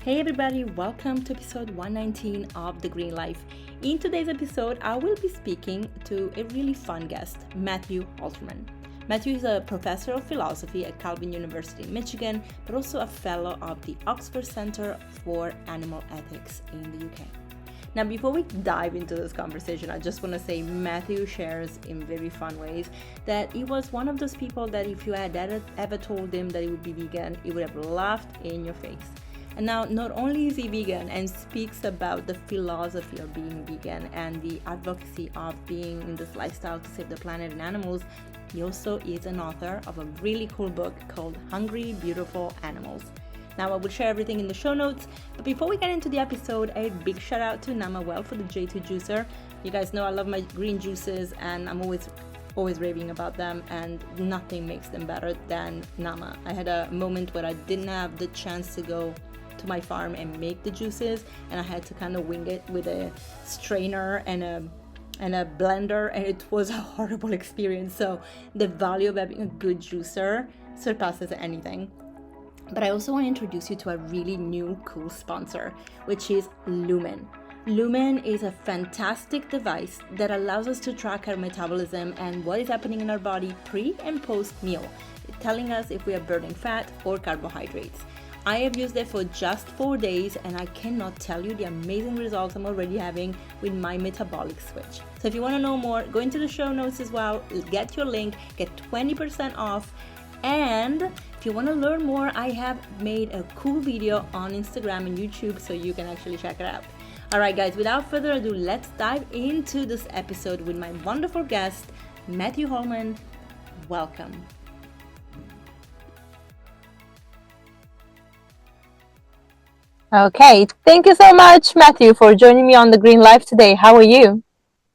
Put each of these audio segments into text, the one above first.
Hey everybody, welcome to episode 119 of The Green Life. In today's episode, I will be speaking to a really fun guest, Matthew Halteman. Matthew is a professor of philosophy at Calvin University in Michigan, but also a fellow of the Oxford Center for Animal Ethics in the UK. Now, before we dive into this conversation, I just want to say Matthew shares in very fun ways that he was one of those people that if you had ever told him that he would be vegan, he would have laughed in your face. And now, not only is he vegan and speaks about the philosophy of being vegan and the advocacy of being in this lifestyle to save the planet and animals, he also is an author of a really cool book called Hungry, Beautiful Animals. Now, I will share everything in the show notes, but before we get into the episode, a big shout out to Nama Well for the J2 juicer. You guys know I love my green juices and I'm always raving about them, and nothing makes them better than Nama. I had a moment where I didn't have the chance to go to my farm and make the juices, and I had to kind of wing it with a strainer and a blender, and it was a horrible experience. So the value of having a good juicer surpasses anything. But I also want to introduce you to a really new cool sponsor, which is Lumen. Lumen is a fantastic device that allows us to track our metabolism and what is happening in our body pre and post meal, telling us if we are burning fat or carbohydrates. I have used it for just 4 days and I cannot tell you the amazing results I'm already having with my metabolic switch. So if you want to know more, go into the show notes as well, get your link, get 20% off. And if you want to learn more, I have made a cool video on Instagram and YouTube so you can actually check it out. All right, guys, without further ado, let's dive into this episode with my wonderful guest, Matthew Halteman. Welcome. Okay, thank you so much, Matthew, for joining me on The Green Life today. How are you?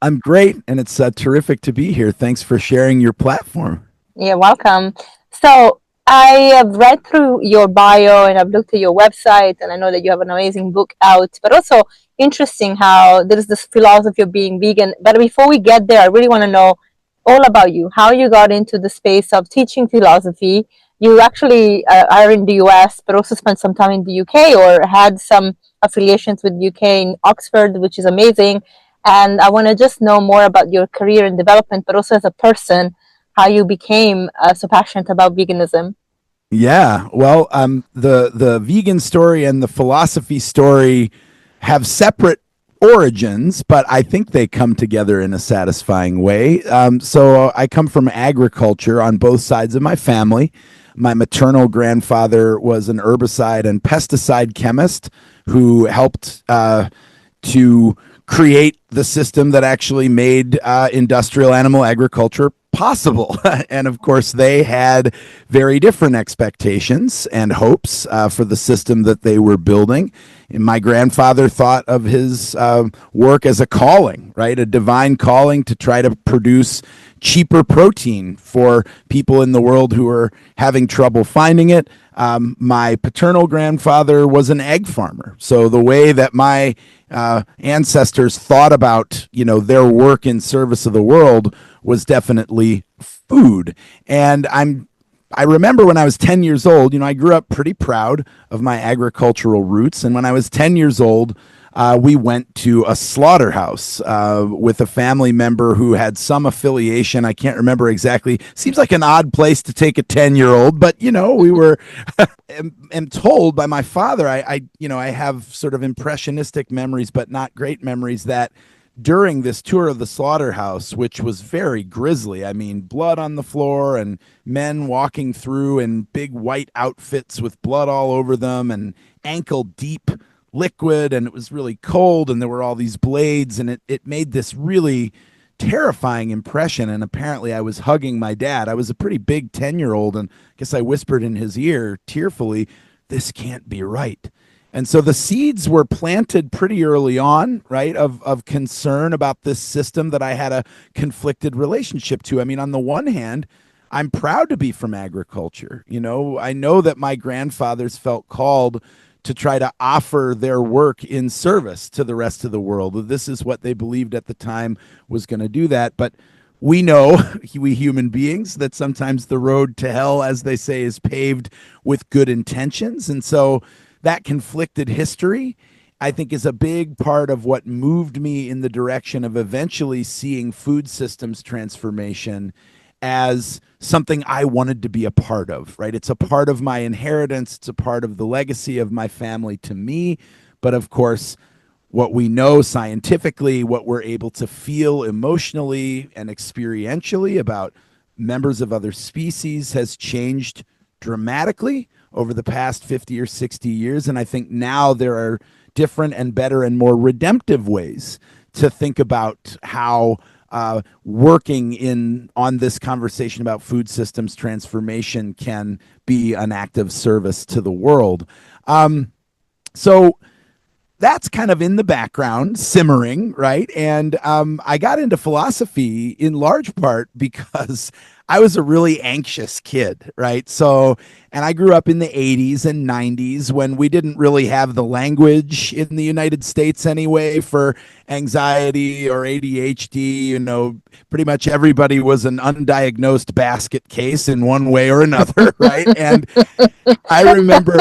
I'm great, and it's terrific to be here. Thanks for sharing your platform. Yeah, welcome. So I have read through your bio and I've looked at your website, and I know that you have an amazing book out, but also interesting how there is this philosophy of being vegan. But before we get there, I really want to know all about you, how you got into the space of teaching philosophy. You actually are in the US, but also spent some time in the UK or had some affiliations with UK in Oxford, which is amazing. And I want to just know more about your career and development, but also as a person, how you became so passionate about veganism. Yeah, well, the vegan story and the philosophy story have separate origins, but I think they come together in a satisfying way. So I come from agriculture on both sides of my family. My maternal grandfather was an herbicide and pesticide chemist who helped to create the system that actually made industrial animal agriculture possible. And of course, they had very different expectations and hopes for the system that they were building. And my grandfather thought of his work as a calling, right? A divine calling to try to produce cheaper protein for people in the world who are having trouble finding it. My paternal grandfather was an egg farmer. So the way that my ancestors thought about, their work in service of the world was definitely food. And I remember when I was 10 years old, I grew up pretty proud of my agricultural roots. And when I was 10 years old, we went to a slaughterhouse with a family member who had some affiliation. I can't remember exactly. Seems like an odd place to take a 10-year-old, but we were am told by my father. I have sort of impressionistic memories, but not great memories, that during this tour of the slaughterhouse, which was very grisly, I mean, blood on the floor and men walking through in big white outfits with blood all over them and ankle deep liquid, and it was really cold, and there were all these blades, and it made this really terrifying impression. And apparently I was hugging my dad. I was a pretty big 10-year-old, and I guess I whispered in his ear tearfully, "This can't be right." And so the seeds were planted pretty early on, right, of concern about this system that I had a conflicted relationship to. I mean, on the one hand, I'm proud to be from agriculture. I know that my grandfathers felt called to try to offer their work in service to the rest of the world. This is what they believed at the time was going to do that. But we know, we human beings, that sometimes the road to hell, as they say, is paved with good intentions. And so that conflicted history, I think, is a big part of what moved me in the direction of eventually seeing food systems transformation as something I wanted to be a part of, right? It's a part of my inheritance, it's a part of the legacy of my family to me. But of course, what we know scientifically, what we're able to feel emotionally and experientially about members of other species has changed dramatically over the past 50 or 60 years. And I think now there are different and better and more redemptive ways to think about how working in on this conversation about food systems transformation can be an act of service to the world. So that's kind of in the background, simmering, right? And I got into philosophy in large part because I was a really anxious kid, right? So, and I grew up in the 80s and 90s when we didn't really have the language in the United States anyway for anxiety or ADHD. You know, pretty much everybody was an undiagnosed basket case in one way or another, right? And I remember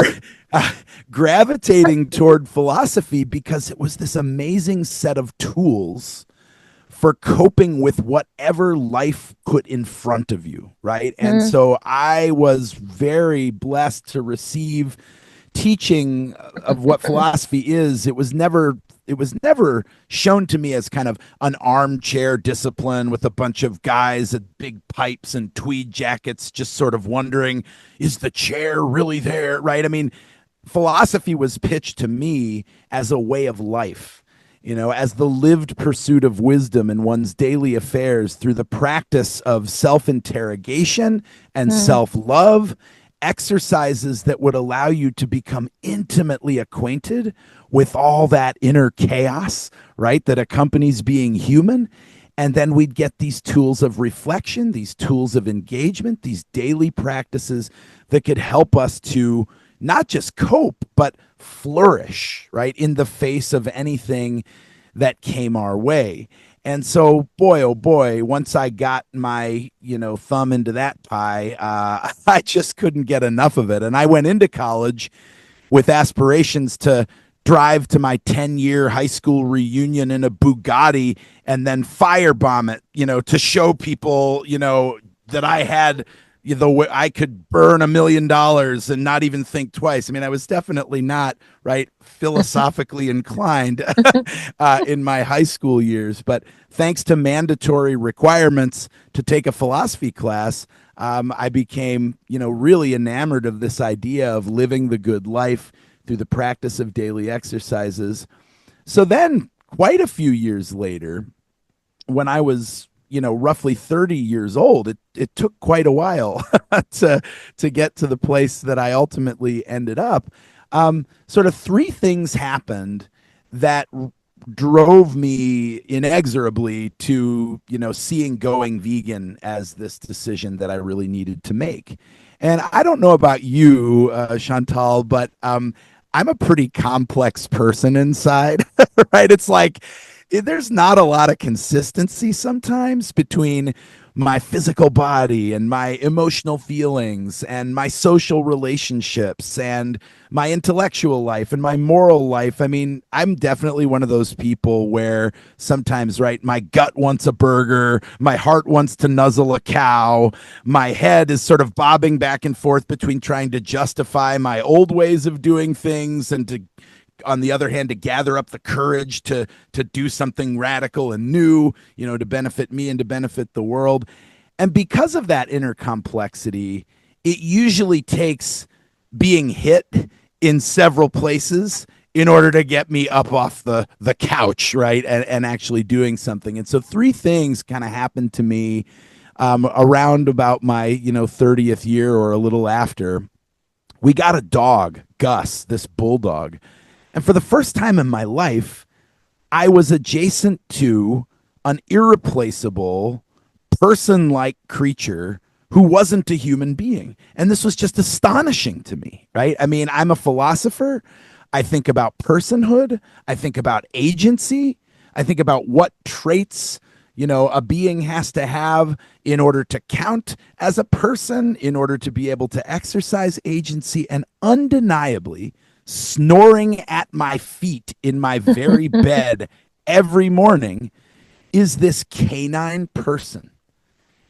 gravitating toward philosophy because it was this amazing set of tools for coping with whatever life put in front of you, right? And so I was very blessed to receive teaching of what philosophy is. It was never shown to me as kind of an armchair discipline with a bunch of guys at big pipes and tweed jackets just sort of wondering, is the chair really there, right? I mean, philosophy was pitched to me as a way of life, you know, as the lived pursuit of wisdom in one's daily affairs through the practice of self-interrogation and self-love, exercises that would allow you to become intimately acquainted with all that inner chaos, right, that accompanies being human. And then we'd get these tools of reflection, these tools of engagement, these daily practices that could help us to not just cope, but flourish, right, in the face of anything that came our way. And so, boy, oh boy, once I got my, thumb into that pie, I just couldn't get enough of it. And I went into college with aspirations to drive to my 10-year high school reunion in a Bugatti and then firebomb it, to show people, that I had I could burn $1 million and not even think twice. I mean, I was definitely not right philosophically inclined in my high school years, but thanks to mandatory requirements to take a philosophy class, I became, really enamored of this idea of living the good life through the practice of daily exercises. So then, quite a few years later, when I was roughly 30 years old, it took quite a while to get to the place that I ultimately ended up. Sort of three things happened that drove me inexorably to, seeing going vegan as this decision that I really needed to make. And I don't know about you, Chantal, but I'm a pretty complex person inside, right? It's like, there's not a lot of consistency sometimes between my physical body and my emotional feelings and my social relationships and my intellectual life and my moral life. I mean, I'm definitely one of those people where sometimes, right, my gut wants a burger, my heart wants to nuzzle a cow, my head is sort of bobbing back and forth between trying to justify my old ways of doing things and to, on the other hand, to gather up the courage to do something radical and new, to benefit me and to benefit the world. And because of that inner complexity, it usually takes being hit in several places in order to get me up off the couch, right, and actually doing something. And so three things kind of happened to me around about my 30th year or a little after. We got a dog, Gus, this bulldog. And for the first time in my life, I was adjacent to an irreplaceable person-like creature who wasn't a human being. And this was just astonishing to me, right? I mean, I'm a philosopher. I think about personhood. I think about agency. I think about what traits, a being has to have in order to count as a person, in order to be able to exercise agency. And undeniably, snoring at my feet in my very bed every morning is this canine person.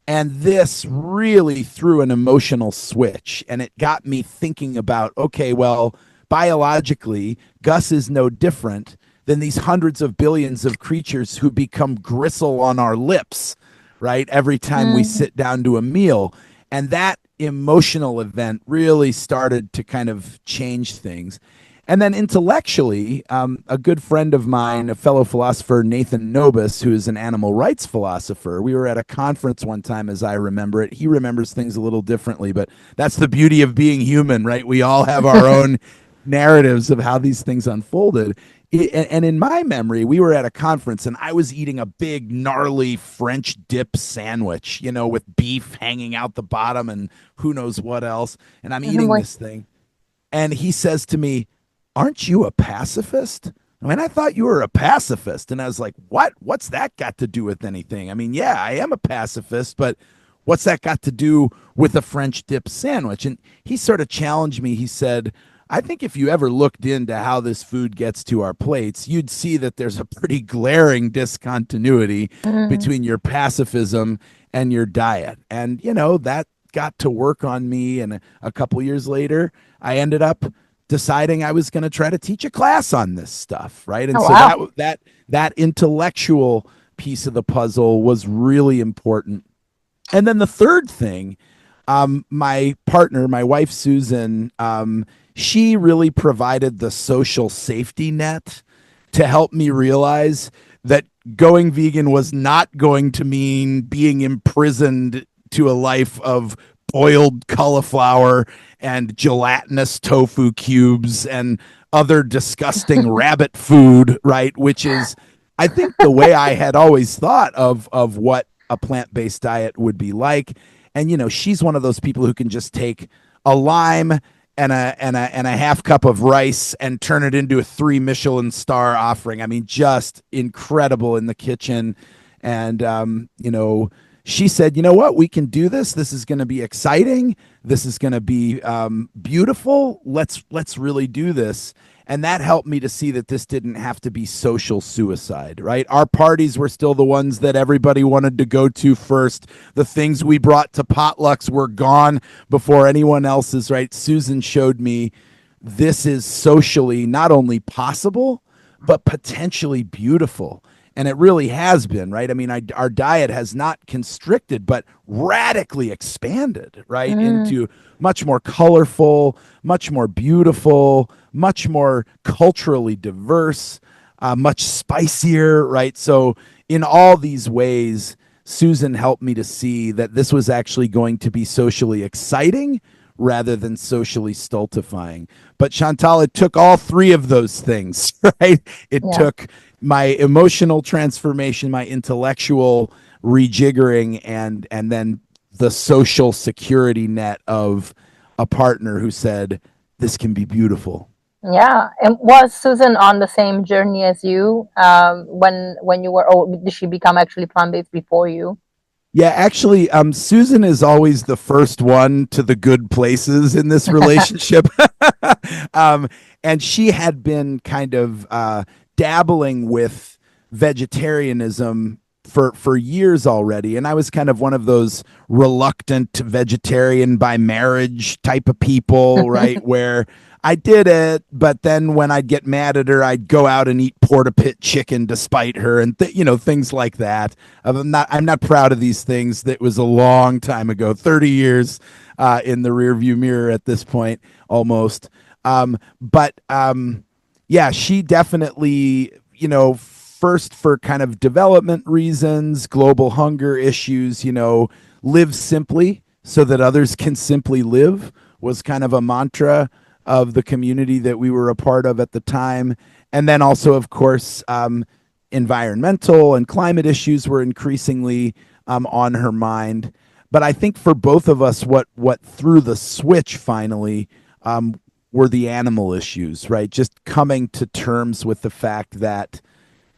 And this really threw an emotional switch, and it got me thinking about, okay, well, biologically, Gus is no different than these hundreds of billions of creatures who become gristle on our lips, right? Every time we sit down to a meal. And that emotional event really started to kind of change things. And then intellectually, a good friend of mine, a fellow philosopher, Nathan Nobis, who is an animal rights philosopher, we were at a conference one time, as I remember it. He remembers things a little differently, but that's the beauty of being human, right? We all have our own narratives of how these things unfolded. And in my memory, we were at a conference and I was eating a big, gnarly French dip sandwich, with beef hanging out the bottom and who knows what else. And I'm eating this thing. And he says to me, "Aren't you a pacifist?" I mean, I thought you were a pacifist. And I was like, what? What's that got to do with anything? I mean, yeah, I am a pacifist, but what's that got to do with a French dip sandwich? And he sort of challenged me. He said, I think if you ever looked into how this food gets to our plates, you'd see that there's a pretty glaring discontinuity between your pacifism and your diet. And, that got to work on me. And a couple years later, I ended up deciding I was going to try to teach a class on this stuff, right? And that intellectual piece of the puzzle was really important. And then the third thing, my partner, my wife Susan, she really provided the social safety net to help me realize that going vegan was not going to mean being imprisoned to a life of boiled cauliflower and gelatinous tofu cubes and other disgusting rabbit food, right? Which is, I think, the way I had always thought of what a plant-based diet would be like. And, she's one of those people who can just take a lime and a half cup of rice and turn it into a 3 Michelin star offering. I mean, just incredible in the kitchen. And, she said, you know what, we can do this. This is going to be exciting. This is going to be beautiful. Let's really do this. And that helped me to see that this didn't have to be social suicide, right? Our parties were still the ones that everybody wanted to go to first. The things we brought to potlucks were gone before anyone else's, right? Susan showed me this is socially not only possible, but potentially beautiful. And it really has been, right? I mean, our diet has not constricted, but radically expanded, right? Into much more colorful, much more beautiful, much more culturally diverse, much spicier, right? So in all these ways, Susan helped me to see that this was actually going to be socially exciting rather than socially stultifying. But Chantal, it took all three of those things, right? It took my emotional transformation, my intellectual rejiggering, and then the social security net of a partner who said, this can be beautiful. Yeah. And was Susan on the same journey as you when you were, or did she become actually plant-based before you? Yeah, actually, Susan is always the first one to the good places in this relationship. And she had been kind of dabbling with vegetarianism for years already. And I was kind of one of those reluctant vegetarian by marriage type of people, right? Where I did it, but then when I'd get mad at her, I'd go out and eat porta-pit chicken despite her, and things like that. I'm not proud of these things. That was a long time ago, 30 years in the rearview mirror at this point, almost. Yeah, she definitely, first for kind of development reasons, global hunger issues, live simply so that others can simply live was kind of a mantra of the community that we were a part of at the time. And then also, of course, environmental and climate issues were increasingly on her mind. But I think for both of us, what threw the switch finally were the animal issues, right? Just coming to terms with the fact that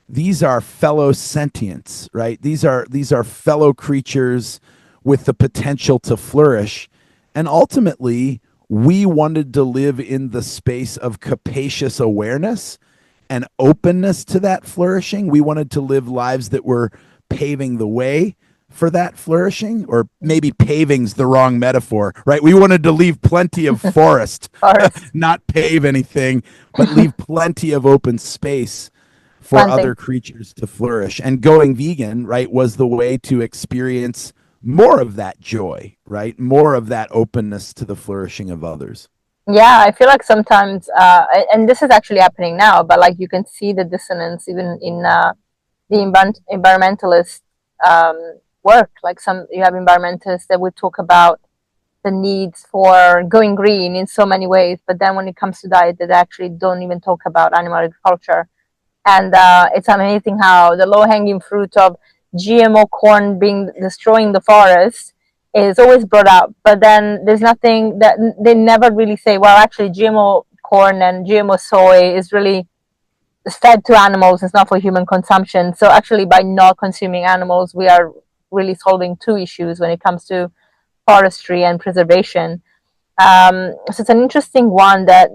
these are fellow sentients, right? These are fellow creatures with the potential to flourish. And ultimately, we wanted to live in the space of capacious awareness and openness to that flourishing. We wanted to live lives that were paving the way for that flourishing, or maybe paving's the wrong metaphor, right? We wanted to leave plenty of forest, not pave anything, but leave plenty of open space for other creatures to flourish. And going vegan, right, was the way to experience more of that joy, right? More of that openness to the flourishing of others. Yeah, I feel like sometimes, and this is actually happening now, but like you can see the dissonance even in the environmentalist work. Like you have environmentalists that would talk about the needs for going green in so many ways, but then when it comes to diet, they actually don't even talk about animal agriculture. And it's amazing how the low-hanging fruit of GMO corn destroying the forest is always brought up, but then there's nothing that they never really say, well, actually GMO corn and GMO soy is really fed to animals, it's not for human consumption. So actually by not consuming animals, we are really solving two issues when it comes to forestry and preservation. So it's an interesting one that,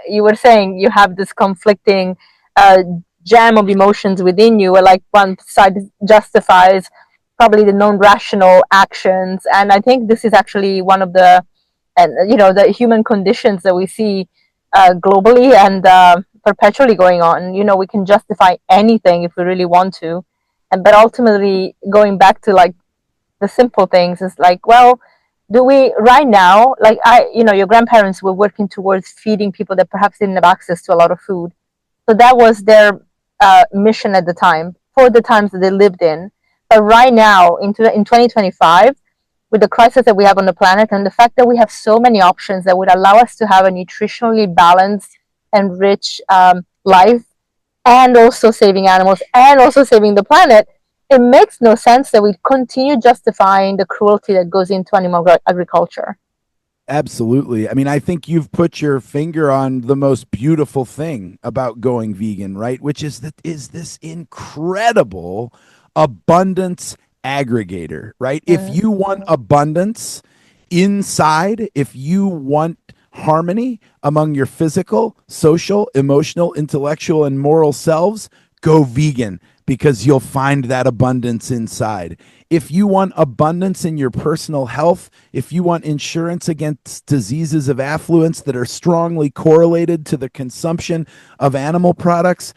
you were saying you have this conflicting jam of emotions within you, where like one side justifies probably the non-rational actions. And I think this is actually one of the human conditions that we see globally and perpetually going on. We can justify anything if we really want to, but ultimately going back to like the simple things is like, well, do we right now, like your grandparents were working towards feeding people that perhaps didn't have access to a lot of food, so that was their mission at the time for the times that they lived in. But right now in 2025, with the crisis that we have on the planet and the fact that we have so many options that would allow us to have a nutritionally balanced and rich life, and also saving animals and also saving the planet, it makes no sense that we continue justifying the cruelty that goes into animal agriculture. Absolutely. I mean, I think you've put your finger on the most beautiful thing about going vegan, right? Which is this incredible abundance aggregator, right? If you want abundance inside, if you want harmony among your physical, social, emotional, intellectual, and moral selves, go vegan, because you'll find that abundance inside. If you want abundance in your personal health, if you want insurance against diseases of affluence that are strongly correlated to the consumption of animal products,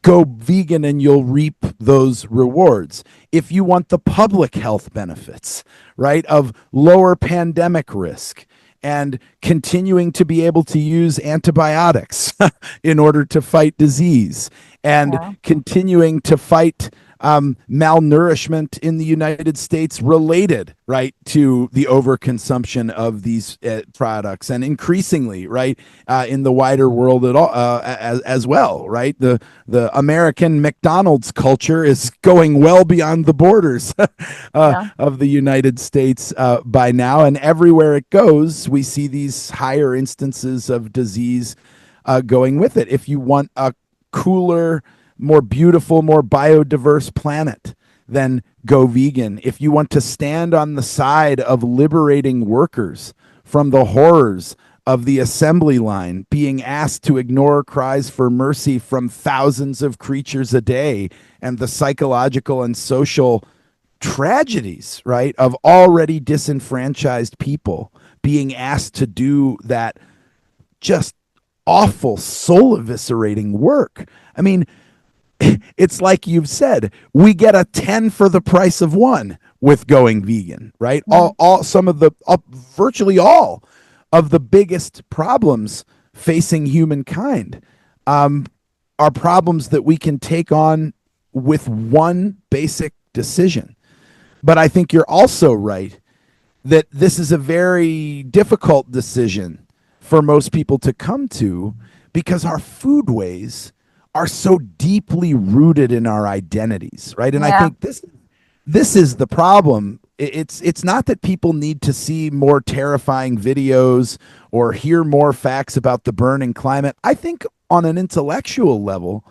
go vegan and you'll reap those rewards. If you want the public health benefits, right, of lower pandemic risk and continuing to be able to use antibiotics in order to fight disease, and continuing to fight malnourishment in the United States related, right, to the overconsumption of these products, and increasingly, right, in the wider world at all, as well, right? The American McDonald's culture is going well beyond the borders of the United States by now, and everywhere it goes, we see these higher instances of disease going with it. If you want a cooler, more beautiful, more biodiverse planet, then go vegan. If you want to stand on the side of liberating workers from the horrors of the assembly line, being asked to ignore cries for mercy from thousands of creatures a day, and the psychological and social tragedies, right, of already disenfranchised people being asked to do that just awful, soul eviscerating work. I mean, it's like you've said, we get a 10 for the price of one with going vegan, right? Virtually all of the biggest problems facing humankind are problems that we can take on with one basic decision. But I think you're also right that this is a very difficult decision for most people to come to, because our foodways are so deeply rooted in our identities, right? And I think this is the problem. It's not that people need to see more terrifying videos or hear more facts about the burning climate. I think on an intellectual level,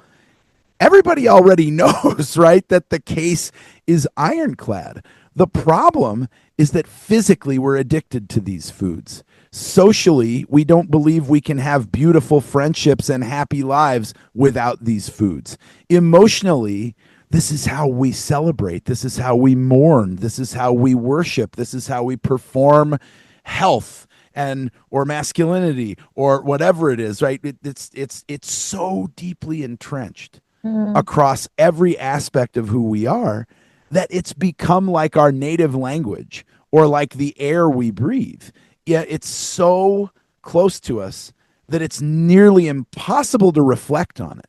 everybody already knows, right, that the case is ironclad. The problem is that physically we're addicted to these foods. Socially, we don't believe we can have beautiful friendships and happy lives without these foods. Emotionally, this is how we celebrate. This is how we mourn. This is how we worship. This is how we perform health and or masculinity or whatever it is, right? It's so deeply entrenched across every aspect of who we are that it's become like our native language or like the air we breathe. Yet it's so close to us that it's nearly impossible to reflect on it.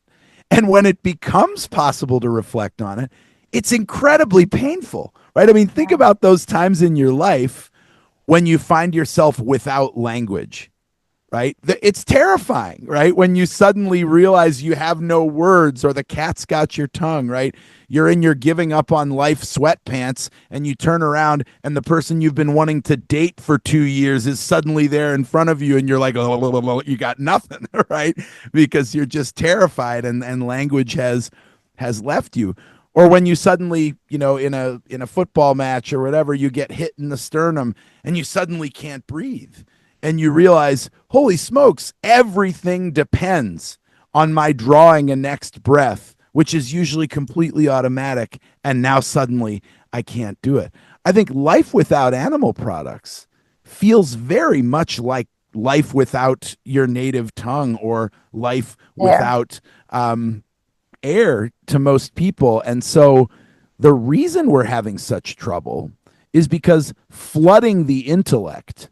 And when it becomes possible to reflect on it, it's incredibly painful, right? I mean, think about those times in your life when you find yourself without language, right? It's terrifying, right? When you suddenly realize you have no words or the cat's got your tongue, right? You're in your giving up on life sweatpants and you turn around and the person you've been wanting to date for 2 years is suddenly there in front of you and you're like, oh, you got nothing, right? Because you're just terrified and language has left you. Or when you suddenly, in a football match or whatever, you get hit in the sternum and you suddenly can't breathe. And you realize, holy smokes, everything depends on my drawing a next breath, which is usually completely automatic. And now suddenly I can't do it. I think life without animal products feels very much like life without your native tongue or life without air to most people. And so the reason we're having such trouble is because flooding the intellect,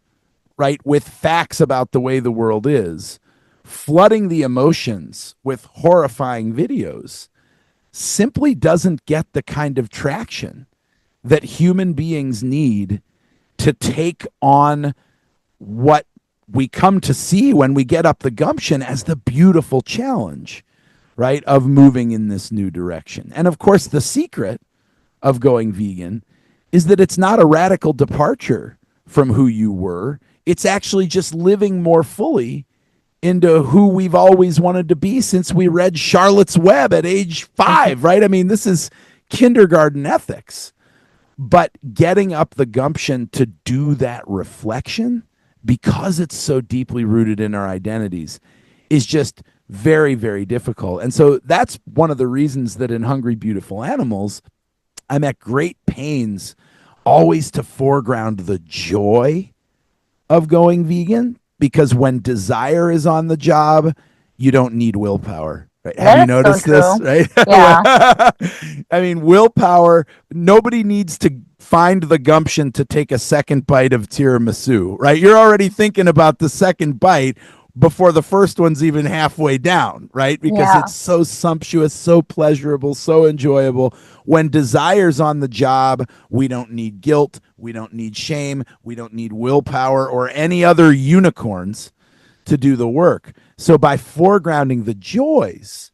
right, with facts about the way the world is, flooding the emotions with horrifying videos simply doesn't get the kind of traction that human beings need to take on what we come to see when we get up the gumption as the beautiful challenge, right, of moving in this new direction. And of course, the secret of going vegan is that it's not a radical departure from who you were. It's actually just living more fully into who we've always wanted to be since we read Charlotte's Web at age 5, right? I mean, this is kindergarten ethics. But getting up the gumption to do that reflection, because it's so deeply rooted in our identities, is just very, very difficult. And so that's one of the reasons that in Hungry Beautiful Animals, I'm at great pains always to foreground the joy of going vegan, because when desire is on the job, you don't need willpower. Right? Have you noticed this? Right? Yeah. I mean, willpower, nobody needs to find the gumption to take a second bite of tiramisu, right? You're already thinking about the second bite before the first one's even halfway down, right? Because it's so sumptuous, so pleasurable, so enjoyable. When desire's on the job, we don't need guilt, we don't need shame, we don't need willpower or any other unicorns to do the work. So by foregrounding the joys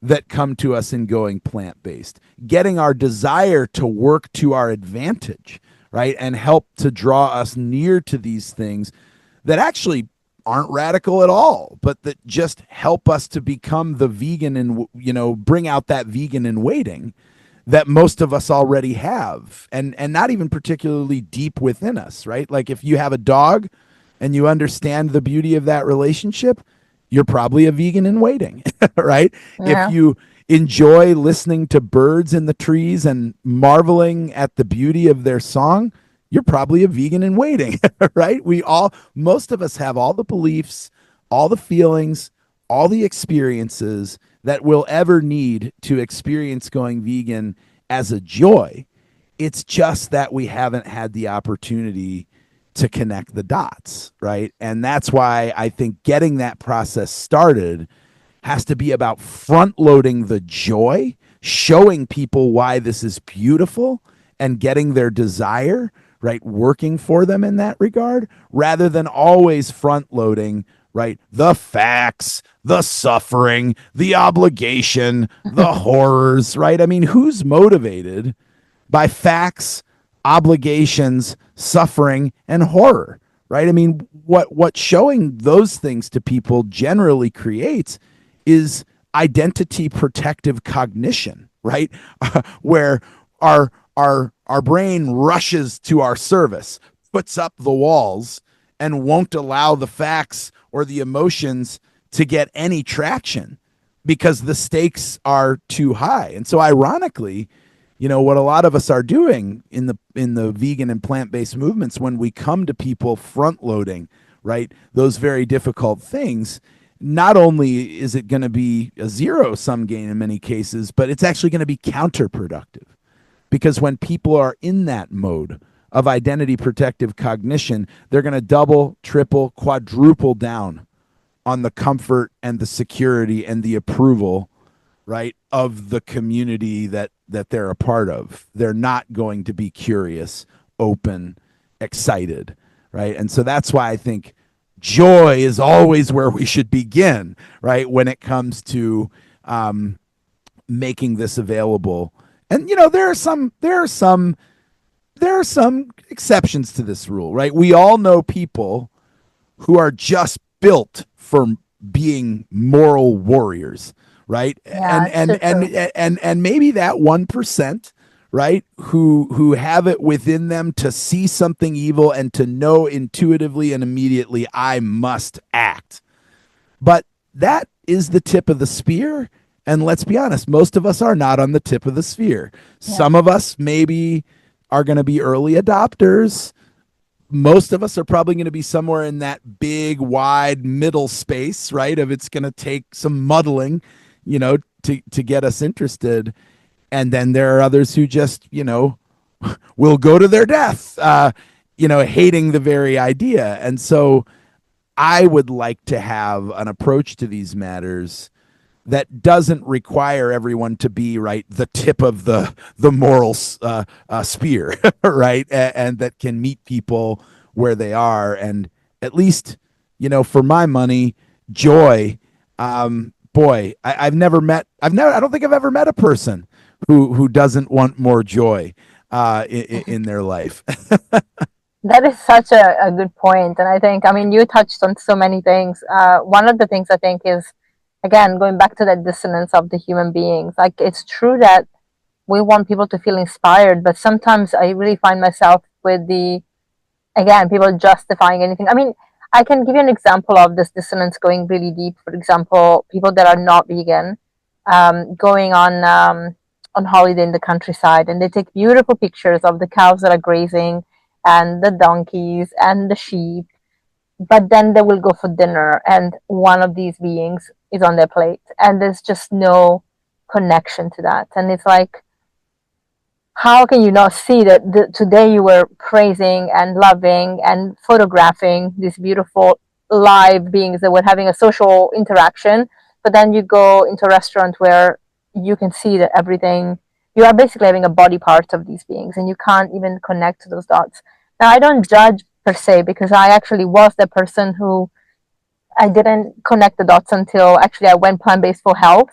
that come to us in going plant-based, getting our desire to work to our advantage, right? And help to draw us near to these things that actually aren't radical at all, but that just help us to become the vegan and, bring out that vegan in waiting that most of us already have, and not even particularly deep within us, right? Like if you have a dog and you understand the beauty of that relationship, you're probably a vegan in waiting, right? Yeah. If you enjoy listening to birds in the trees and marveling at the beauty of their song, you're probably a vegan in waiting, right? Most of us have all the beliefs, all the feelings, all the experiences that we'll ever need to experience going vegan as a joy. It's just that we haven't had the opportunity to connect the dots, right? And that's why I think getting that process started has to be about front loading the joy, showing people why this is beautiful and getting their desire, right, working for them in that regard, rather than always front loading, right, the facts, the suffering, the obligation, the horrors, right? I mean, who's motivated by facts, obligations, suffering, and horror, right? I mean, what showing those things to people generally creates is identity protective cognition, right? Where our our brain rushes to our service, puts up the walls, and won't allow the facts or the emotions to get any traction because the stakes are too high. And so ironically, what a lot of us are doing in the vegan and plant-based movements, when we come to people front loading, right, those very difficult things, not only is it going to be a zero sum game in many cases, but it's actually going to be counterproductive. Because when people are in that mode of identity protective cognition, they're going to double, triple, quadruple down on the comfort and the security and the approval, right, of the community that they're a part of. They're not going to be curious, open, excited, right? And so that's why I think joy is always where we should begin, right, when it comes to making this available. And there are some exceptions to this rule, right? We all know people who are just built for being moral warriors, right? Yeah, And maybe that 1%, right, who have it within them to see something evil and to know intuitively and immediately, I must act. But that is the tip of the spear. And let's be honest, most of us are not on the tip of the sphere. Yeah. Some of us maybe are going to be early adopters. Most of us are probably going to be somewhere in that big, wide middle space, right? Of it's going to take some muddling, to get us interested. And then there are others who just, will go to their death, hating the very idea. And so I would like to have an approach to these matters that doesn't require everyone to be, right, the tip of the moral spear, right, and that can meet people where they are. And at least, for my money, joy. Boy, I don't think I've ever met a person who doesn't want more joy in their life. That is such a good point. And I think, you touched on so many things. One of the things I think is, again, going back to that dissonance of the human beings, like, it's true that we want people to feel inspired, but sometimes I really find myself with people justifying anything. I can give you an example of this dissonance going really deep. For example, people that are not vegan, going on holiday in the countryside, and they take beautiful pictures of the cows that are grazing and the donkeys and the sheep, but then they will go for dinner and one of these beings is on their plate and there's just no connection to that. And it's like, how can you not see that today you were praising and loving and photographing these beautiful live beings that were having a social interaction, but then you go into a restaurant where you can see that you are basically having a body part of these beings and you can't even connect to those dots. Now, I don't judge per se, because I actually was the person who I didn't connect the dots until actually I went plant-based for health.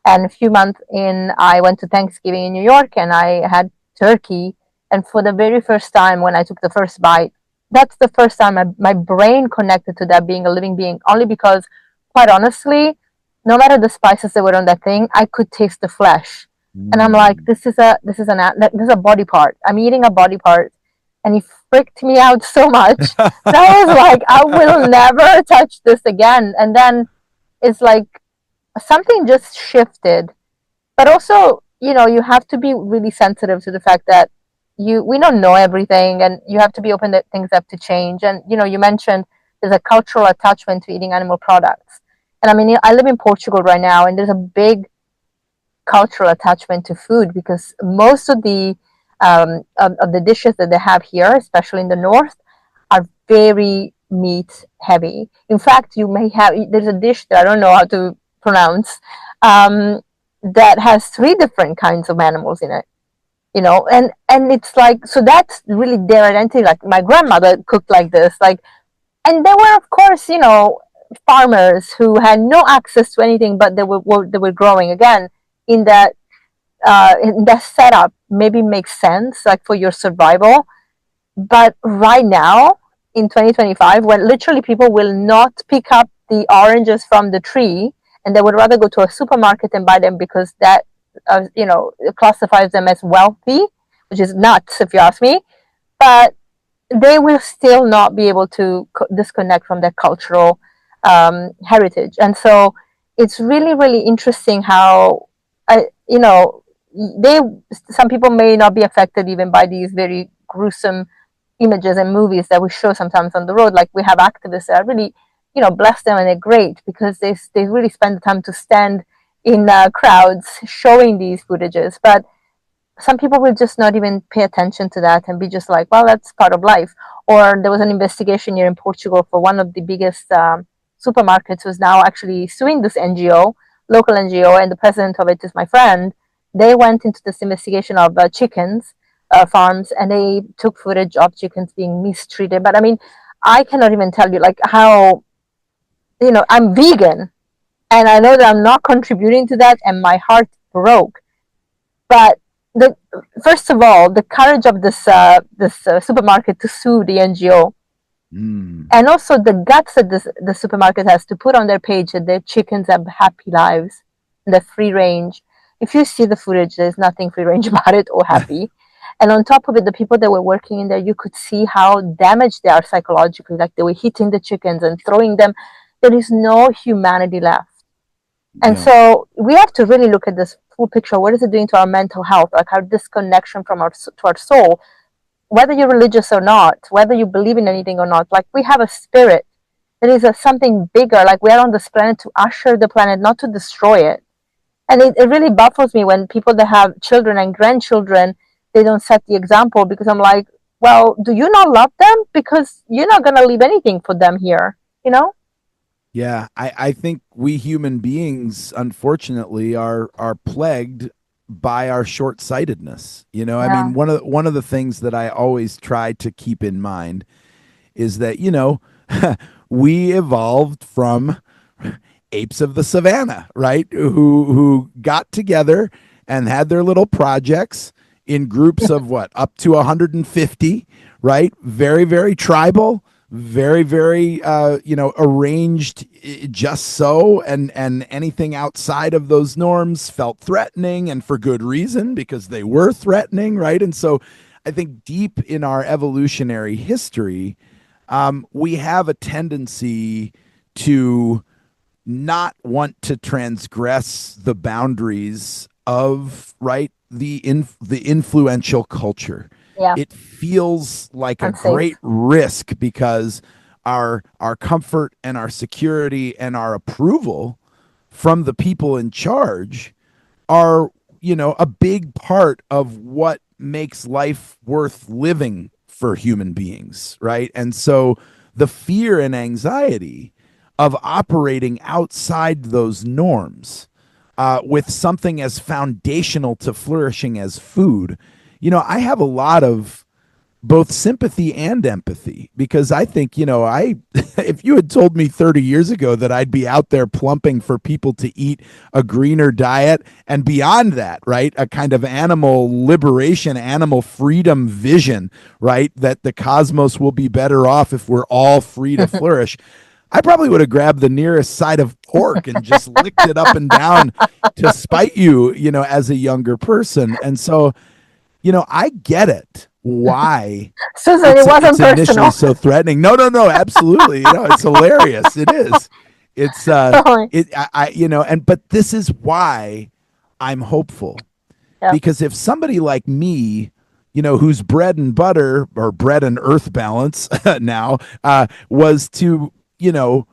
And a few months in, I went to Thanksgiving in New York and I had turkey. And for the very first time, when I took the first bite, that's the first time my brain connected to that being a living being, only because, quite honestly, no matter the spices that were on that thing, I could taste the flesh. And I'm like, this is a body part. I'm eating a body part. And it freaked me out so much that I was like, I will never touch this again. And then it's like something just shifted. But also, you have to be really sensitive to the fact that we don't know everything, and you have to be open that things have to change. And, you mentioned there's a cultural attachment to eating animal products. And I live in Portugal right now, and there's a big cultural attachment to food, because most of the dishes that they have here, especially in the north, are very meat heavy. In fact, there's a dish that I don't know how to pronounce, that has 3 different kinds of animals in it, and it's like, so that's really their identity. Like, my grandmother cooked like this, and there were, of course, farmers who had no access to anything, but they were growing, again, in that setup. Maybe makes sense, like, for your survival. But right now, in 2025, when literally people will not pick up the oranges from the tree, and they would rather go to a supermarket and buy them because that classifies them as wealthy, which is nuts if you ask me. But they will still not be able to disconnect from their cultural heritage. And so it's really, really interesting how, you know, some people may not be affected even by these very gruesome images and movies that we show sometimes on the road. Like we have activists that are really, you know, bless them, and they're great because they really spend the time to stand in crowds showing these footages. But some people will just not even pay attention to that and be just like, well, that's part of life. Or there was an investigation here in Portugal for one of the biggest supermarkets who's now actually suing this NGO, local NGO, and the president of it is my friend. They went into this investigation of chickens farms, and they took footage of chickens being mistreated. But I mean, I cannot even tell you like how, you know, I'm vegan and I know that I'm not contributing to that, and my heart broke. But the first of all, the courage of this supermarket to sue the NGO, and also the guts that the supermarket has to put on their page that their chickens have happy lives and they're free range. If you see the footage, there's nothing free range about it or happy. And on top of it, the people that were working in there, you could see how damaged they are psychologically. Like they were hitting the chickens and throwing them. There is no humanity left. And so we have to really look at this full picture. What is it doing to our mental health? Like our disconnection from to our soul, whether you're religious or not, whether you believe in anything or not. Like we have a spirit. There is something bigger. Like we are on this planet to usher the planet, not to destroy it. And it really baffles me when people that have children and grandchildren, they don't set the example, because I'm like, well, do you not love them? Because you're not going to leave anything for them here, you know? Yeah, I think we human beings, unfortunately, are plagued by our short-sightedness. You know, I mean, one of the things that I always try to keep in mind is that, you know, we evolved from apes of the savannah, right? Who got together and had their little projects in groups of what, up to 150, right? Very, very tribal, very, very, you know, arranged just so, and anything outside of those norms felt threatening, and for good reason, because they were threatening, right? And so I think deep in our evolutionary history, we have a tendency to not want to transgress the boundaries of, right, the influential culture. Yeah. It feels like Unsafe. a great risk because our comfort and our security and our approval from the people in charge are, you know, a big part of what makes life worth living for human beings, right? And so the fear and anxiety of operating outside those norms with something as foundational to flourishing as food, you know, I have a lot of both sympathy and empathy, because I think, you know, if you had told me 30 years ago that I'd be out there plumping for people to eat a greener diet, and beyond that, right, a kind of animal liberation, animal freedom vision, right, that the cosmos will be better off if we're all free to flourish, I probably would have grabbed the nearest side of pork and just licked it up and down to spite you, you know, as a younger person. And so, you know, I get it. Why? Susan, it wasn't it's initially personal. so threatening. No, absolutely. You know, it's hilarious. It is. It's you know, but this is why I'm hopeful. Yeah. Because if somebody like me, you know, whose bread and butter, or bread and earth balance now, was to, you know,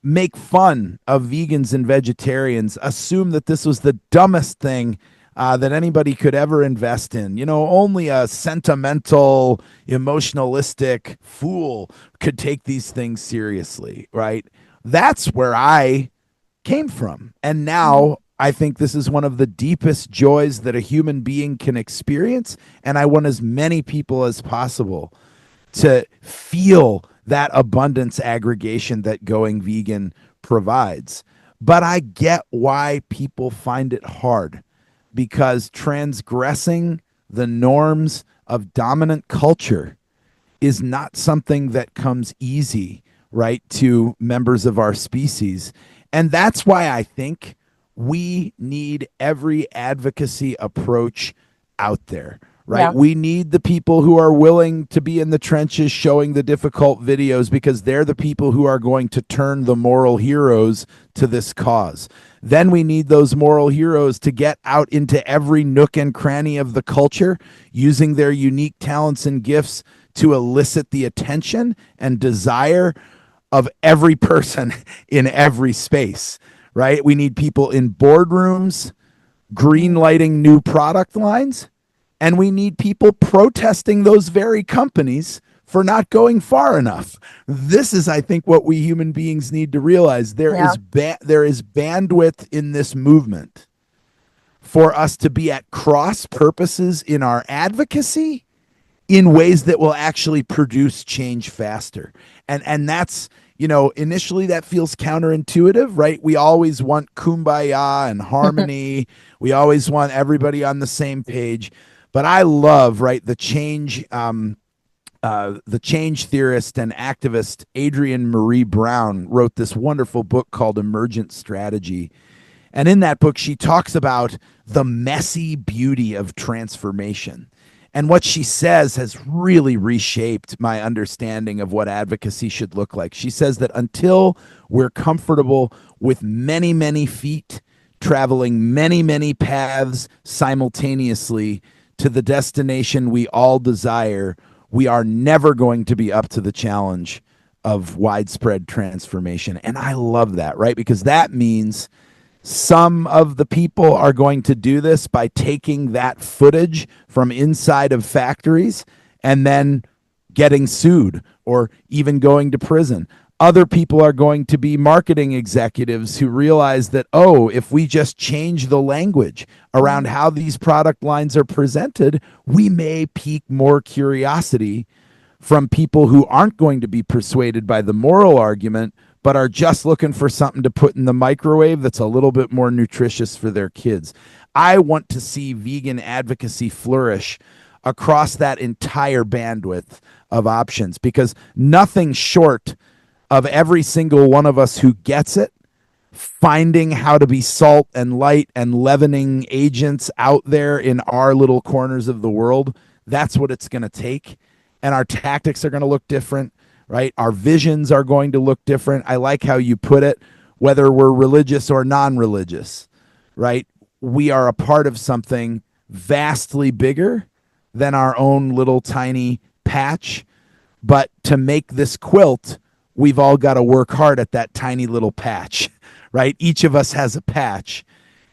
make fun of vegans and vegetarians, assume that this was the dumbest thing that anybody could ever invest in. You know, only a sentimental, emotionalistic fool could take these things seriously, right? That's where I came from. And now I think this is one of the deepest joys that a human being can experience. And I want as many people as possible to feel that abundance aggregation that going vegan provides. But I get why people find it hard, because transgressing the norms of dominant culture is not something that comes easy, right, to members of our species. And that's why I think we need every advocacy approach out there, right? We need the people who are willing to be in the trenches showing the difficult videos, because they're the people who are going to turn the moral heroes to this cause. Then we need those moral heroes to get out into every nook and cranny of the culture, using their unique talents and gifts to elicit the attention and desire of every person in every space, right? We need people in boardrooms green lighting new product lines, and we need people protesting those very companies for not going far enough. This is, I think, what we human beings need to realize. There is bandwidth in this movement for us to be at cross purposes in our advocacy in ways that will actually produce change faster. And that's, initially that feels counterintuitive, right? We always want kumbaya and harmony. We always want everybody on the same page. But I love, right, the change theorist and activist Adrienne Marie Brown wrote this wonderful book called Emergent Strategy. And in that book, she talks about the messy beauty of transformation. And what she says has really reshaped my understanding of what advocacy should look like. She says that until we're comfortable with many, many feet traveling many, many paths simultaneously to the destination we all desire, we are never going to be up to the challenge of widespread transformation. And I love that, right? Because that means some of the people are going to do this by taking that footage from inside of factories and then getting sued or even going to prison. Other people are going to be marketing executives who realize that, if we just change the language around how these product lines are presented, we may pique more curiosity from people who aren't going to be persuaded by the moral argument, but are just looking for something to put in the microwave that's a little bit more nutritious for their kids. I want to see vegan advocacy flourish across that entire bandwidth of options, because nothing short of every single one of us who gets it finding how to be salt and light and leavening agents out there in our little corners of the world, that's what it's going to take. And our tactics are going to look different, right? Our visions are going to look different. I like how you put it, whether we're religious or non-religious, right? We are a part of something vastly bigger than our own little tiny patch. But to make this quilt, we've all got to work hard at that tiny little patch, right? Each of us has a patch.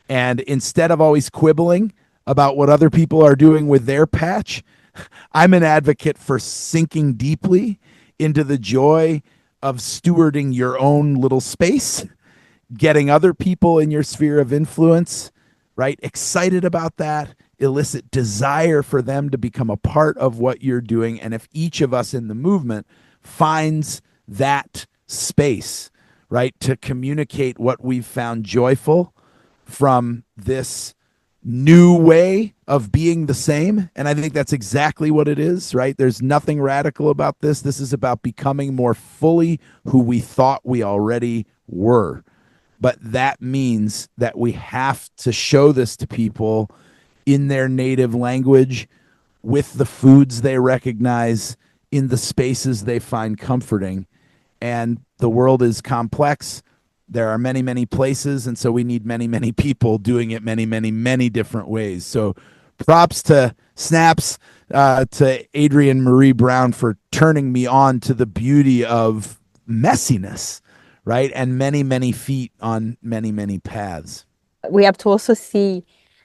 And instead of always quibbling about what other people are doing with their patch, I'm an advocate for sinking deeply into the joy of stewarding your own little space, getting other people in your sphere of influence, right, excited about that, elicit desire for them to become a part of what you're doing. And if each of us in the movement finds that space, right, to communicate what we've found joyful from this new way of being the same. And I think that's exactly what it is, right? There's nothing radical about this. This is about becoming more fully who we thought we already were. But that means that we have to show this to people in their native language, with the foods they recognize, in the spaces they find comforting. And the world is complex. There are many, many places, and so we need many, many people doing it many, many, many different ways. So props to Snaps, to Adrienne Marie Brown for turning me on to the beauty of messiness, right? And many, many feet on many, many paths. We have to also see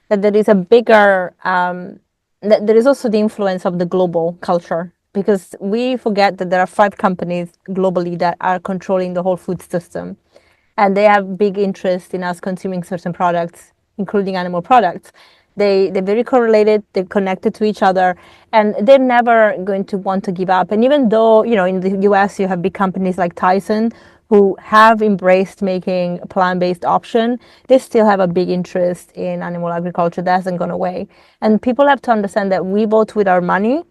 that there is a bigger, that there is also the influence of the global culture, because we forget that there are 5 companies globally that are controlling the whole food system. And they have big interest in us consuming certain products, including animal products. They're very correlated, they're connected to each other, and they're never going to want to give up. And even though, in the US, you have big companies like Tyson who have embraced making a plant-based option, they still have a big interest in animal agriculture. That hasn't gone away. And people have to understand that we vote with our money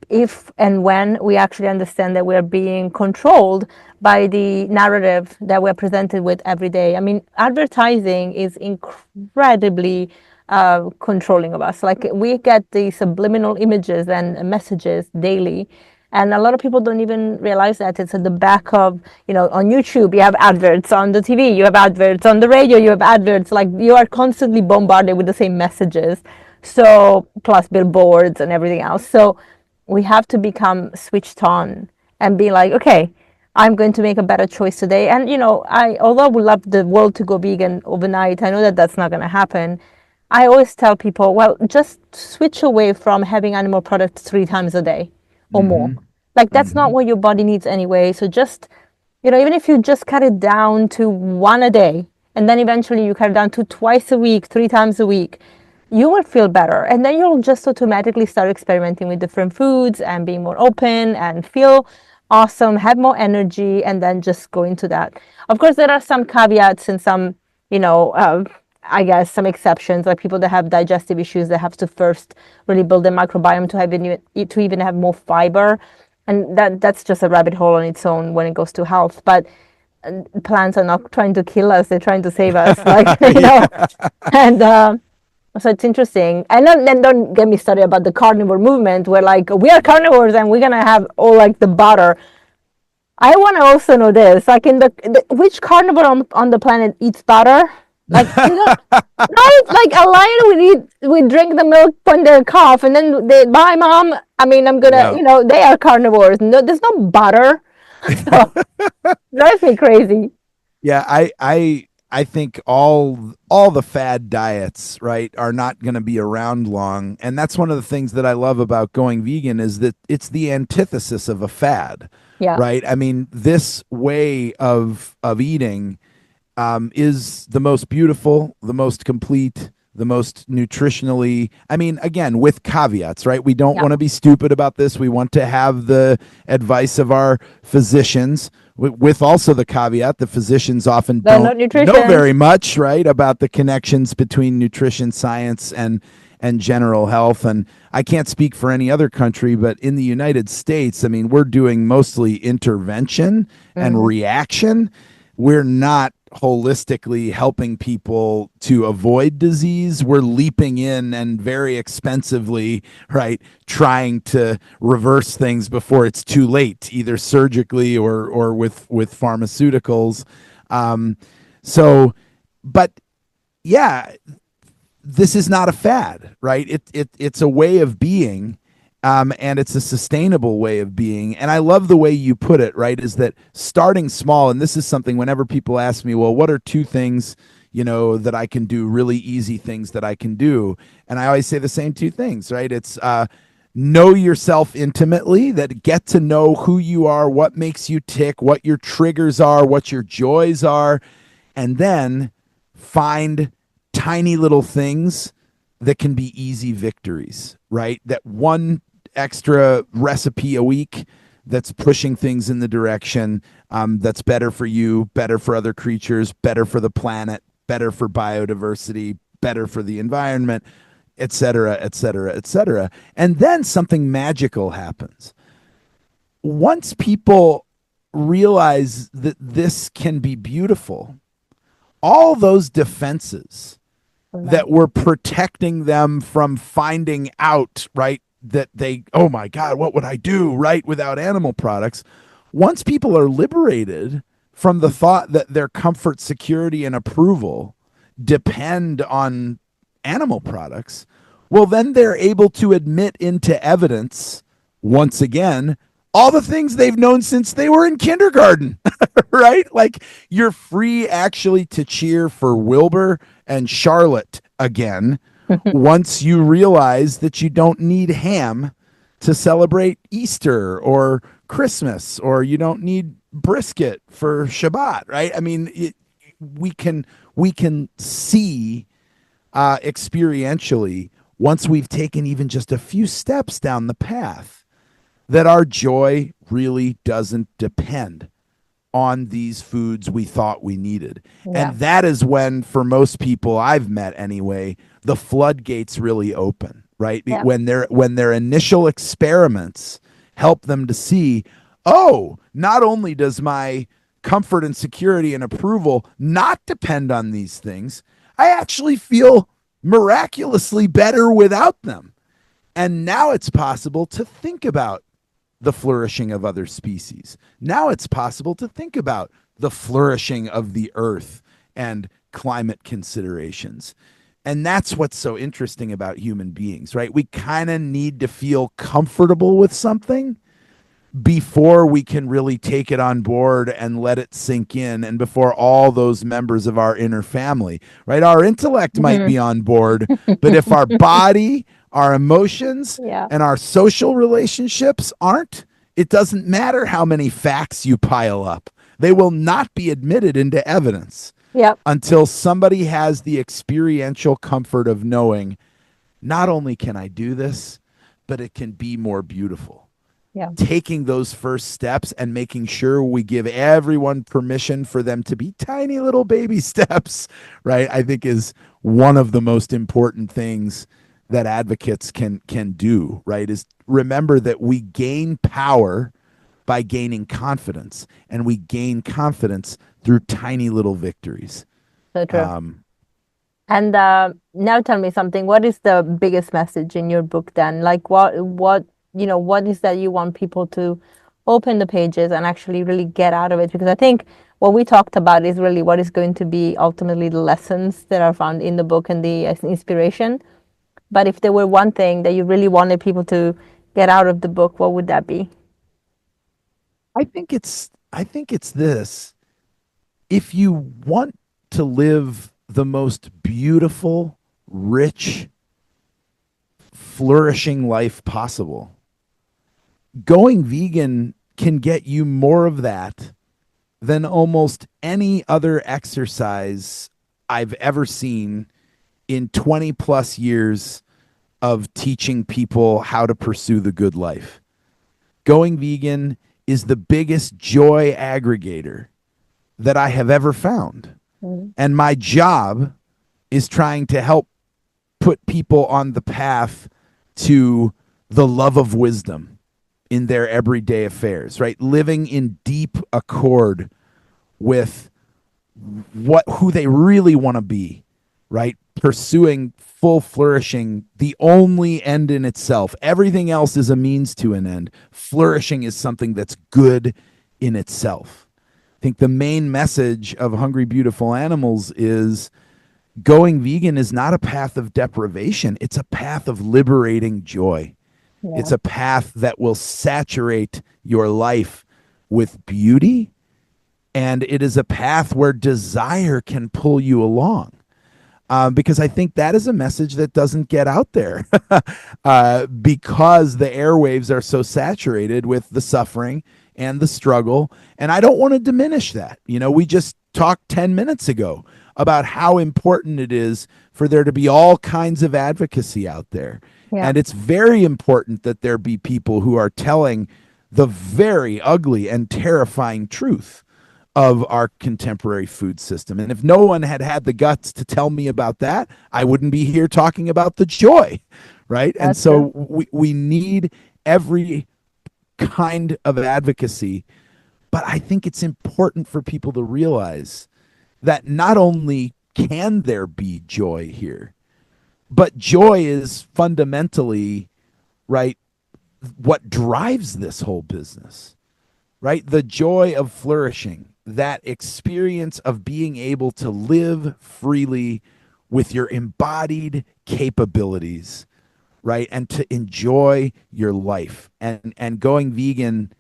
if and when we actually understand that we're being controlled by the narrative that we're presented with every day. I mean, advertising is incredibly controlling of us. Like we get these subliminal images and messages daily. And a lot of people don't even realize that it's at the back of, on YouTube, you have adverts, on the TV, you have adverts, on the radio, you have adverts. Like you are constantly bombarded with the same messages. So, plus billboards and everything else. So, we have to become switched on and be like, okay, I'm going to make a better choice today. And although I would love the world to go vegan overnight, I know that that's not going to happen. I always tell people, well, just switch away from having animal products 3 times a day or more. Like that's not what your body needs anyway. So just, even if you just cut it down to one a day, and then eventually you cut it down to twice a week, 3 times a week, you will feel better. And then you'll just automatically start experimenting with different foods and being more open and feel awesome, have more energy, and then just go into that. Of course, there are some caveats and some, I guess some exceptions, like people that have digestive issues that have to first really build their microbiome to even have more fiber. And that's just a rabbit hole on its own when it goes to health. But plants are not trying to kill us; they're trying to save us. Like and so it's interesting. And then don't get me started about the carnivore movement, where like we are carnivores and we're gonna have all like the butter. I want to also know this, like in which carnivore on the planet eats butter? Like no, it's like a lion we drink the milk when they cough, and then they bye mom. I mean, I'm gonna, they are carnivores. No, there's no butter. So drives me crazy. Yeah, I think all the fad diets, right, are not going to be around long, and that's one of the things that I love about going vegan is that it's the antithesis of a fad. Yeah. Right? I mean, this way of eating is the most beautiful, the most complete, the most nutritionally. I mean, again, with caveats, right? We don't want to be stupid about this. We want to have the advice of our physicians, with also the caveat the physicians often don't know very much, right, about the connections between nutrition science and general health. And I can't speak for any other country, but in the United States, I mean, we're doing mostly intervention and reaction. We're not holistically helping people to avoid disease. We're leaping in and very expensively, right, trying to reverse things before it's too late, either surgically or with pharmaceuticals. But yeah, this is not a fad, right? It's a way of being, and it's a sustainable way of being. And I love the way you put it, right? Is that starting small, and this is something whenever people ask me, well, what are 2 things, that I can do, really easy things that I can do? And I always say the same 2 things, right? It's know yourself intimately, that get to know who you are, what makes you tick, what your triggers are, what your joys are, and then find tiny little things that can be easy victories, right? That one extra recipe a week that's pushing things in the direction that's better for you, better for other creatures, better for the planet, better for biodiversity, better for the environment, et cetera, et cetera, et cetera. And then something magical happens. Once people realize that this can be beautiful, all those defenses that were protecting them from finding out, right, that they, oh my God, what would I do, right, without animal products? Once people are liberated from the thought that their comfort, security, and approval depend on animal products, well, then they're able to admit into evidence, once again, all the things they've known since they were in kindergarten, right? Like you're free actually to cheer for Wilbur and Charlotte again once you realize that you don't need ham to celebrate Easter or Christmas, or you don't need brisket for Shabbat, right? I mean, we can see experientially, once we've taken even just a few steps down the path, that our joy really doesn't depend on these foods we thought we needed. Yeah. And that is when, for most people I've met anyway, the floodgates really open, right? Yeah. When their initial experiments help them to see, oh, not only does my comfort and security and approval not depend on these things, I actually feel miraculously better without them. And now it's possible to think about the flourishing of other species. Now it's possible to think about the flourishing of the earth and climate considerations. And that's what's so interesting about human beings, right? We kind of need to feel comfortable with something before we can really take it on board and let it sink in, and before all those members of our inner family, right? Our intellect might be on board, but if our body, our emotions, and our social relationships aren't, it doesn't matter how many facts you pile up. They will not be admitted into evidence until somebody has the experiential comfort of knowing, not only can I do this, but it can be more beautiful. Taking those first steps and making sure we give everyone permission for them to be tiny little baby steps, right? I think is one of the most important things that advocates can do, right? Is remember that we gain power by gaining confidence, and we gain confidence through tiny little victories. So true. And now tell me something. What is the biggest message in your book then? Like what is that you want people to open the pages and actually really get out of it? Because I think what we talked about is really what is going to be ultimately the lessons that are found in the book and the inspiration. But if there were one thing that you really wanted people to get out of the book, what would that be? I think it's this. If you want to live the most beautiful, rich, flourishing life possible, going vegan can get you more of that than almost any other exercise I've ever seen in 20 plus years of teaching people how to pursue the good life. Going vegan is the biggest joy aggregator that I have ever found. And my job is trying to help put people on the path to the love of wisdom in their everyday affairs, right? Living in deep accord with who they really want to be, right? Pursuing full flourishing, the only end in itself. Everything else is a means to an end. Flourishing is something that's good in itself. I think the main message of Hungry Beautiful Animals is going vegan is not a path of deprivation. It's a path of liberating joy. It's a path that will saturate your life with beauty, and it is a path where desire can pull you along. Because I think that is a message that doesn't get out there because the airwaves are so saturated with the suffering and the struggle. And I don't want to diminish that. We just talked 10 minutes ago about how important it is for there to be all kinds of advocacy out there. And it's very important that there be people who are telling the very ugly and terrifying truth of our contemporary food system. And if no one had had the guts to tell me about that, I wouldn't be here talking about the joy, right? And so we need every kind of advocacy. But I think it's important for people to realize that not only can there be joy here, but joy is fundamentally, right, what drives this whole business, right? The joy of flourishing, that experience of being able to live freely with your embodied capabilities, right? And to enjoy your life. And going vegan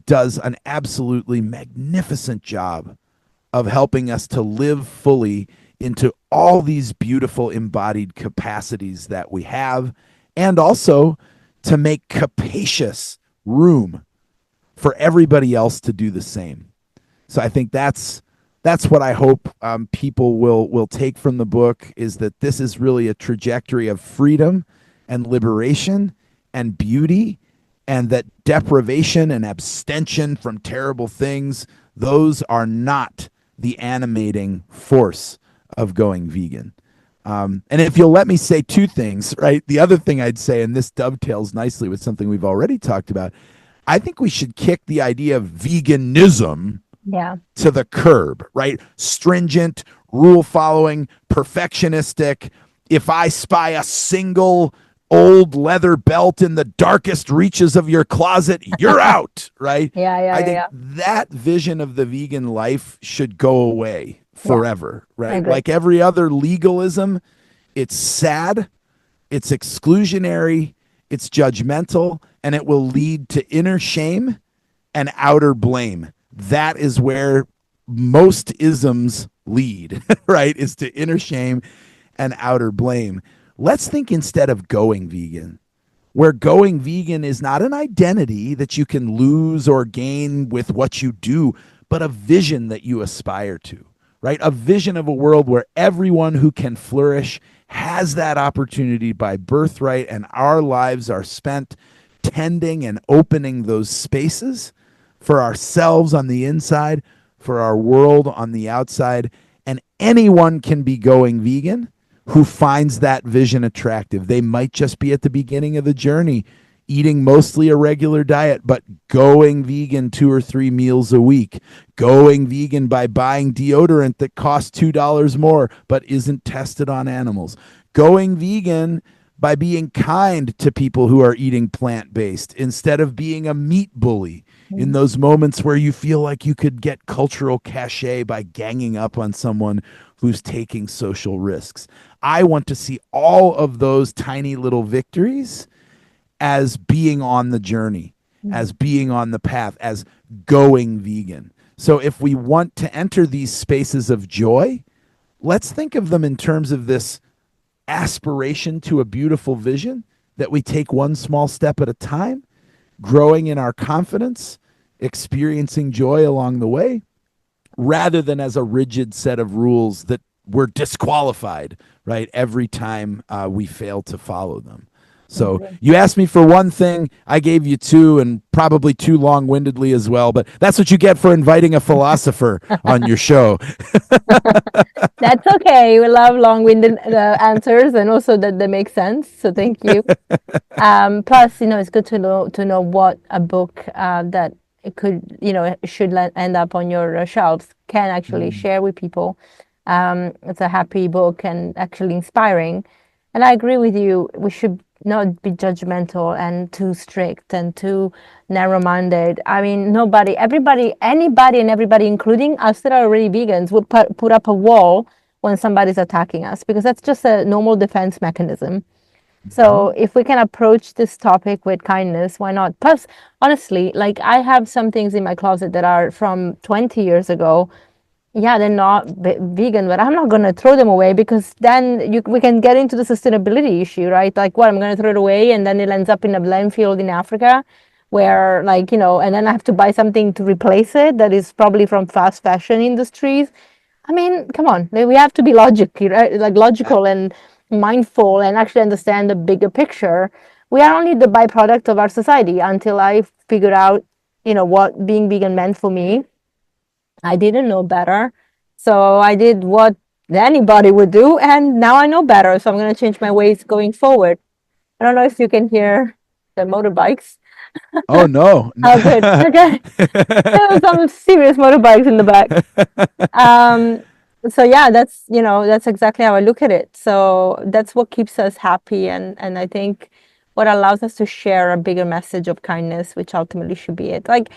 does an absolutely magnificent job of helping us to live fully into all these beautiful embodied capacities that we have, and also to make capacious room for everybody else to do the same. So I think that's what I hope people will take from the book, is that this is really a trajectory of freedom and liberation and beauty, and that deprivation and abstention from terrible things, those are not the animating force of going vegan. And if you'll let me say two things, right? The other thing I'd say, and this dovetails nicely with something we've already talked about, I think we should kick the idea of veganism to the curb, right? Stringent, rule following, perfectionistic, if I spy a single old leather belt in the darkest reaches of your closet, you're out, right? I think Yeah. that vision of the vegan life should go away Yeah, forever, I right? agree. Like every other legalism, it's sad, it's exclusionary, it's judgmental, and it will lead to inner shame and outer blame. That is where most isms lead, right? Is to inner shame and outer blame. Let's think instead of going vegan, where going vegan is not an identity that you can lose or gain with what you do, but a vision that you aspire to, right? A vision of a world where everyone who can flourish has that opportunity by birthright, and our lives are spent tending and opening those spaces for ourselves on the inside, for our world on the outside. And anyone can be going vegan who finds that vision attractive. They might just be at the beginning of the journey, eating mostly a regular diet, but going vegan 2 or 3 meals a week, going vegan by buying deodorant that costs $2 more, but isn't tested on animals, going vegan by being kind to people who are eating plant-based instead of being a meat bully in those moments where you feel like you could get cultural cachet by ganging up on someone who's taking social risks. I want to see all of those tiny little victories as being on the journey, as being on the path, as going vegan. So if we want to enter these spaces of joy, let's think of them in terms of this aspiration to a beautiful vision that we take one small step at a time, growing in our confidence, experiencing joy along the way, rather than as a rigid set of rules that we're disqualified, right, every time we fail to follow them. So you asked me for one thing, I gave you two, and probably too long-windedly as well, but that's what you get for inviting a philosopher on your show. That's okay. We love long-winded answers, and also that they make sense. So thank you. Plus, it's good to know what a book that it could, should end up on your shelves can actually share with people. It's a happy book and actually inspiring. And I agree with you. We should not be judgmental and too strict and too narrow-minded. I mean, anybody, and everybody, including us that are already vegans, would put up a wall when somebody's attacking us, because that's just a normal defense mechanism. So if we can approach this topic with kindness, why not? Plus, honestly, like I have some things in my closet that are from 20 years ago. Yeah, they're not vegan, but I'm not going to throw them away, because then we can get into the sustainability issue, right? Like, what, I'm going to throw it away and then it ends up in a landfill in Africa where, like, and then I have to buy something to replace it that is probably from fast fashion industries. I mean, come on, we have to be logical, right? Like logical and mindful, and actually understand the bigger picture. We are only the byproduct of our society. Until I figured out, what being vegan meant for me, I didn't know better. So I did what anybody would do, and now I know better. So I'm going to change my ways going forward. I don't know if you can hear the motorbikes. Oh, no. Oh, good. Okay. There were some serious motorbikes in the back. So yeah, that's exactly how I look at it. So that's what keeps us happy, and I think what allows us to share a bigger message of kindness, which ultimately should be it. Like,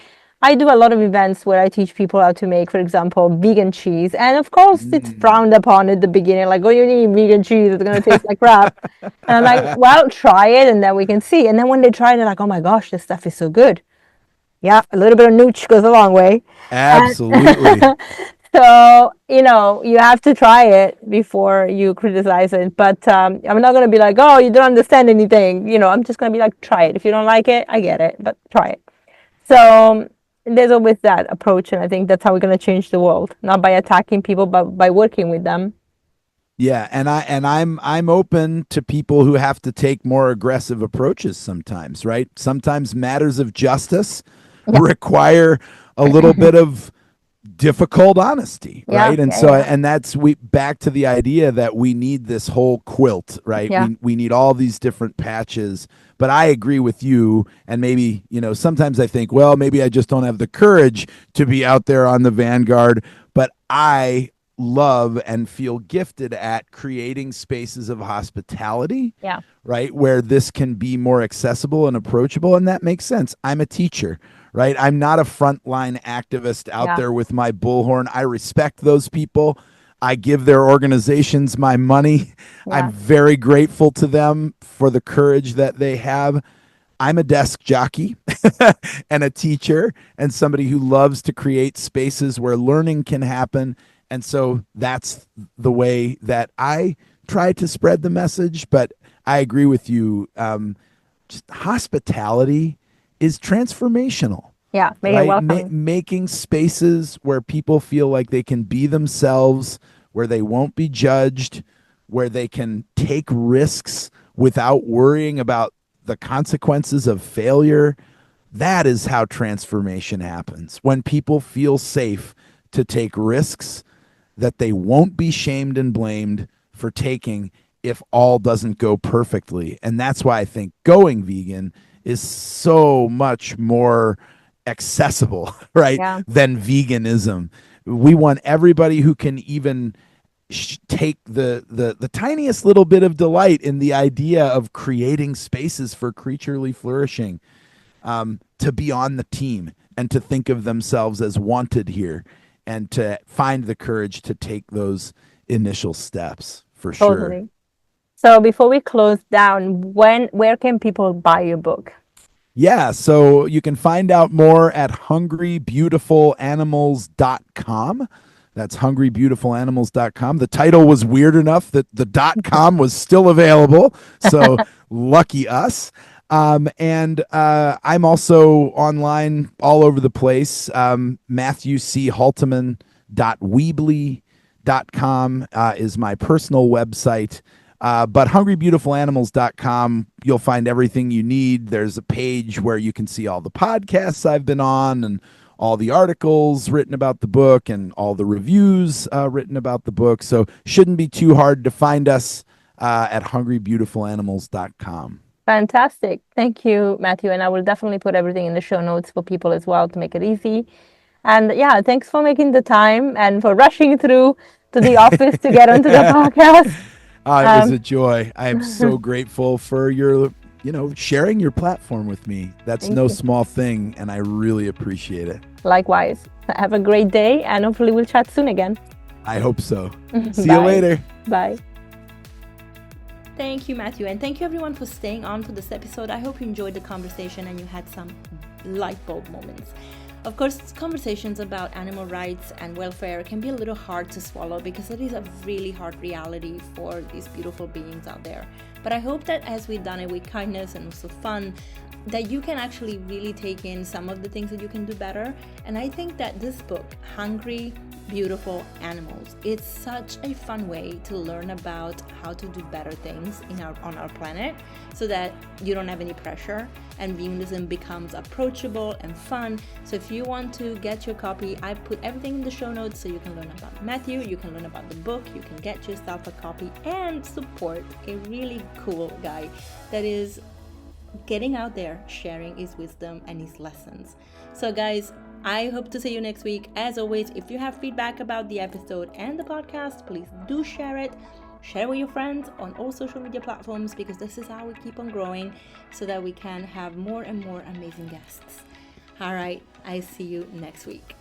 I do a lot of events where I teach people how to make, for example, vegan cheese, and of course it's frowned upon at the beginning, like, oh, you need vegan cheese, it's gonna taste like crap. And I'm like, well, try it, and then we can see. And then when they try it, they're like, oh my gosh, this stuff is so good. Yeah, a little bit of nooch goes a long way. And Absolutely. so, you have to try it before you criticize it. But I'm not going to be like, oh, you don't understand anything. I'm just going to be like, try it. If you don't like it, I get it, but try it. So there's always that approach. And I think that's how we're going to change the world, not by attacking people, but by working with them. Yeah, and I'm open to people who have to take more aggressive approaches sometimes, right? Sometimes matters of justice require a little bit of difficult honesty, right? And so and that's back to the idea that we need this whole quilt, right? We need all these different patches. But I agree with you, and maybe, sometimes I think, well, maybe I just don't have the courage to be out there on the vanguard, but I love and feel gifted at creating spaces of hospitality, Yeah. right? Where this can be more accessible and approachable. And that makes sense. I'm a teacher, right? I'm not a frontline activist out Yeah. there with my bullhorn. I respect those people. I give their organizations my money. I'm Yeah. very grateful to them for the courage that they have. I'm a desk jockey and a teacher and somebody who loves to create spaces where learning can happen. And so that's the way that I try to spread the message. But I agree with you. Just hospitality is transformational, Yeah. Make it right? welcoming. Making spaces where people feel like they can be themselves, where they won't be judged, where they can take risks without worrying about the consequences of failure. That is how transformation happens. When people feel safe to take risks that they won't be shamed and blamed for taking if all doesn't go perfectly. And that's why I think going vegan is so much more accessible, right, Yeah. than veganism. We want everybody who can even take the tiniest little bit of delight in the idea of creating spaces for creaturely flourishing, to be on the team and to think of themselves as wanted here and to find the courage to take those initial steps for sure. Totally. So before we close down, where can people buy your book? Yeah, so you can find out more at hungrybeautifulanimals.com. That's hungrybeautifulanimals.com. The title was weird enough that the .com was still available, so lucky us. And I'm also online all over the place. Matthew C. Halteman.weebly.com is my personal website. But hungrybeautifulanimals.com, you'll find everything you need. There's a page where you can see all the podcasts I've been on and all the articles written about the book and all the reviews written about the book. So shouldn't be too hard to find us at hungrybeautifulanimals.com. Fantastic. Thank you, Matthew. And I will definitely put everything in the show notes for people as well to make it easy. And yeah, thanks for making the time and for rushing through to the office to get onto the podcast. It was a joy. I am so grateful for your, sharing your platform with me. That's Thank no you. small thing, and I really appreciate it. Likewise. Have a great day, and hopefully we'll chat soon again. I hope so. See Bye. you later. Bye. Thank you, Matthew, and thank you everyone for staying on for this episode. I hope you enjoyed the conversation and you had some light bulb moments. Of course, conversations about animal rights and welfare can be a little hard to swallow because it is a really hard reality for these beautiful beings out there. But I hope that as we've done it with kindness and also fun, that you can actually really take in some of the things that you can do better. And I think that this book, Hungry, Beautiful Animals, it's such a fun way to learn about how to do better things on our planet so that you don't have any pressure and veganism becomes approachable and fun. So if you want to get your copy, I put everything in the show notes so you can learn about Matthew, you can learn about the book, you can get yourself a copy and support a really cool guy that is getting out there, sharing his wisdom and his lessons. So guys, I hope to see you next week. As always, if you have feedback about the episode and the podcast, please do share it. Share with your friends on all social media platforms because this is how we keep on growing so that we can have more and more amazing guests. All right, I see you next week.